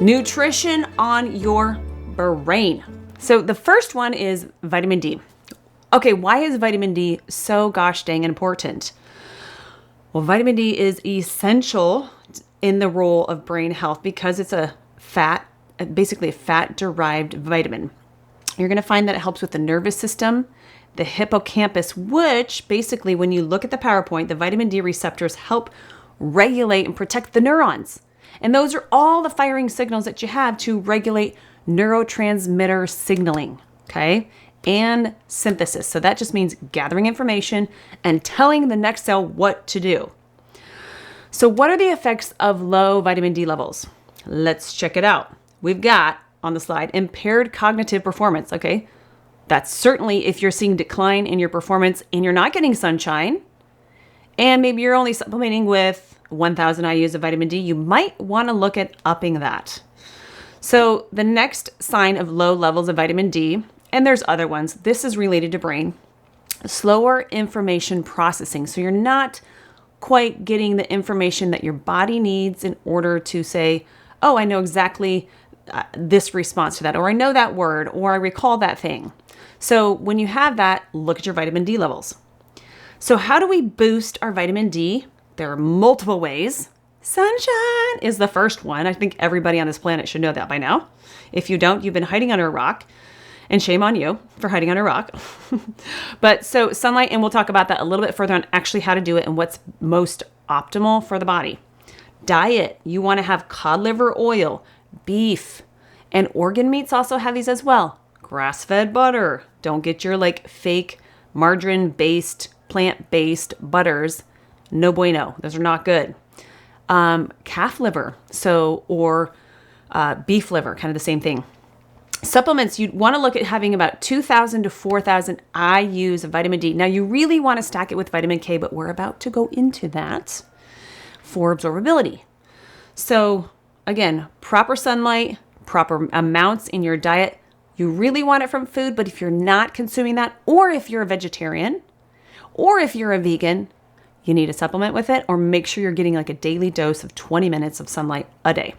Nutrition on your brain. So the first one is vitamin D. Okay, why is vitamin D so gosh dang important? Well, vitamin D is essential in the role of brain health because it's basically a fat-derived vitamin. You're going to find that it helps with the nervous system, the hippocampus, which basically when you look at the PowerPoint, the vitamin D receptors help regulate and protect the neurons. And those are all the firing signals that you have to regulate neurotransmitter signaling, okay? And synthesis. So that just means gathering information and telling the next cell what to do. So what are the effects of low vitamin D levels? Let's check it out. We've got on the slide impaired cognitive performance, okay? That's certainly if you're seeing decline in your performance and you're not getting sunshine, and maybe you're only supplementing with 1,000 IUs of vitamin D, you might want to look at upping that. So the next sign of low levels of vitamin D, and there's other ones, this is related to brain, slower information processing. So you're not quite getting the information that your body needs in order to say, oh, I know exactly this response to that, or I know that word, or I recall that thing. So when you have that, look at your vitamin D levels. So how do we boost our vitamin D? There are multiple ways. Sunshine is the first one. I think everybody on this planet should know that by now. If you don't, you've been hiding under a rock. And shame on you for hiding under a rock. But so sunlight, and we'll talk about that a little bit further on actually how to do it and what's most optimal for the body. Diet, you want to have cod liver oil, beef, and organ meats also have these as well. Grass-fed butter. Don't get your fake margarine-based, plant-based butters. No bueno. Those are not good. Calf liver, or beef liver, kind of the same thing. Supplements, you'd want to look at having about 2,000 to 4,000 IUs of vitamin D. Now, you really want to stack it with vitamin K, but we're about to go into that for absorbability. So again, proper sunlight, proper amounts in your diet. You really want it from food, but if you're not consuming that, or if you're a vegetarian, or if you're a vegan, you need to supplement with it, or make sure you're getting a daily dose of 20 minutes of sunlight a day.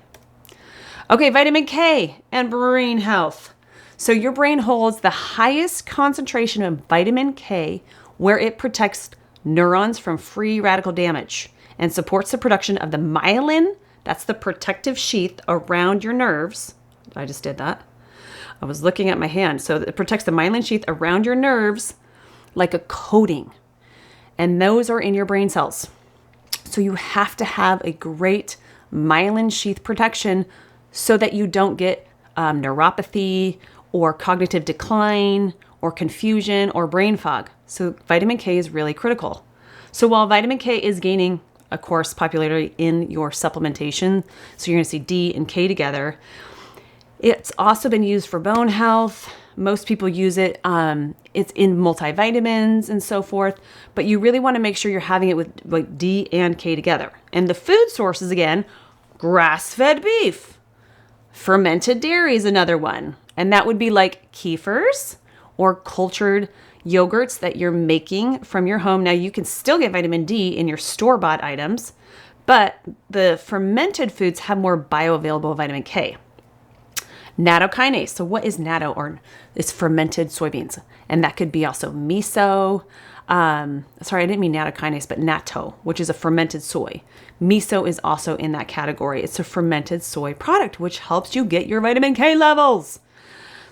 Okay, vitamin K and brain health. So your brain holds the highest concentration of vitamin K where it protects neurons from free radical damage and supports the production of the myelin. That's the protective sheath around your nerves. I just did that. I was looking at my hand. So it protects the myelin sheath around your nerves like a coating. And those are in your brain cells. So you have to have a great myelin sheath protection so that you don't get neuropathy or cognitive decline or confusion or brain fog. So vitamin K is really critical. So while vitamin K is gaining, of course, popularity in your supplementation, so you're going to see D and K together, it's also been used for bone health. Most people use it. It's in multivitamins and so forth, but you really want to make sure you're having it with D and K together. And the food sources, again, grass-fed beef. Fermented dairy is another one. And that would be like kefirs or cultured yogurts that you're making from your home. Now, you can still get vitamin D in your store-bought items, but the fermented foods have more bioavailable vitamin K. Nattokinase. So what is natto? Or it's fermented soybeans. And that could be also miso. Sorry, I didn't mean nattokinase, but natto, which is a fermented soy. Miso is also in that category. It's a fermented soy product, which helps you get your vitamin K levels.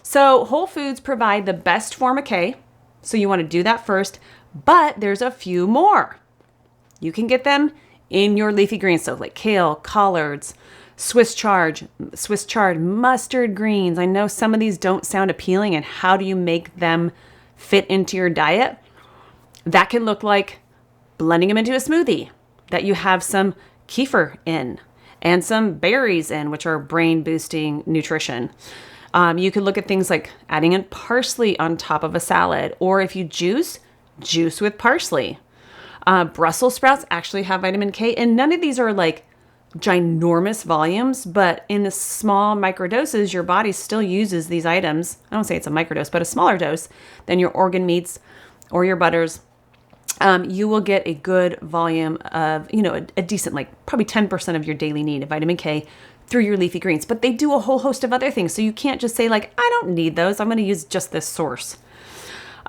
So whole foods provide the best form of K. So you want to do that first, but there's a few more. You can get them in your leafy greens, so like kale, collards, Swiss chard, mustard greens. I know some of these don't sound appealing, and how do you make them fit into your diet? That can look like blending them into a smoothie that you have some kefir in and some berries in, which are brain boosting nutrition. You could look at things like adding in parsley on top of a salad, or if you juice with parsley. Brussels sprouts actually have vitamin K, and none of these are like ginormous volumes, but in the small microdoses, your body still uses these items. I don't say it's a microdose, but a smaller dose than your organ meats or your butters. You will get a good volume of, a decent, probably 10% of your daily need of vitamin K through your leafy greens, but they do a whole host of other things. So you can't just say like, I don't need those. I'm going to use just this source.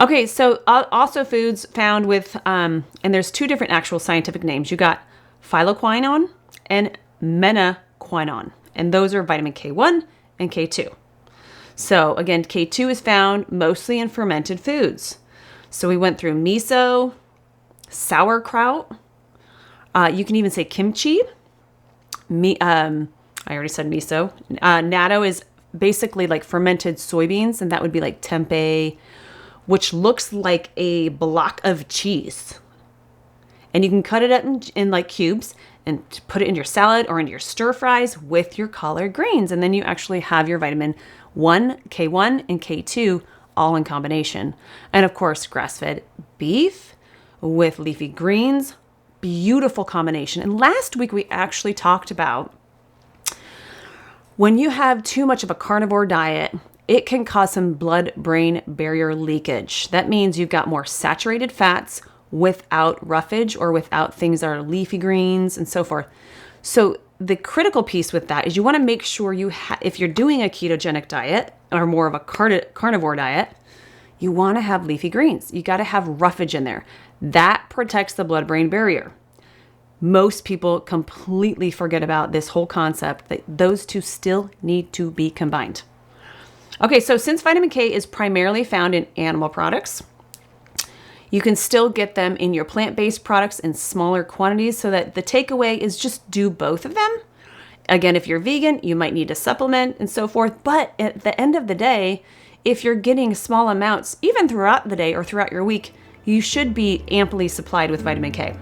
Okay, so also foods found with, and there's two different actual scientific names. You got phyloquinone and menaquinone, and those are vitamin K1 and K2. So again, K2 is found mostly in fermented foods. So we went through miso, sauerkraut. You can even say kimchi. I already said miso. Natto is basically like fermented soybeans, and that would be like tempeh, which looks like a block of cheese. And you can cut it up in like cubes and put it in your salad or into your stir fries with your collard greens. And then you actually have your vitamin 1, K1, and K2 all in combination. And of course, grass-fed beef with leafy greens, beautiful combination. And last week we actually talked about when you have too much of a carnivore diet, it can cause some blood-brain barrier leakage. That means you've got more saturated fats without roughage or without things that are leafy greens and so forth. So the critical piece with that is you want to make sure if you're doing a ketogenic diet or more of a carnivore diet, you want to have leafy greens. You got to have roughage in there. That protects the blood-brain barrier. Most people completely forget about this whole concept that those two still need to be combined. Okay, so since vitamin K is primarily found in animal products, you can still get them in your plant-based products in smaller quantities, so that the takeaway is just do both of them. Again, if you're vegan, you might need to supplement and so forth. But at the end of the day, if you're getting small amounts, even throughout the day or throughout your week, you should be amply supplied with vitamin K.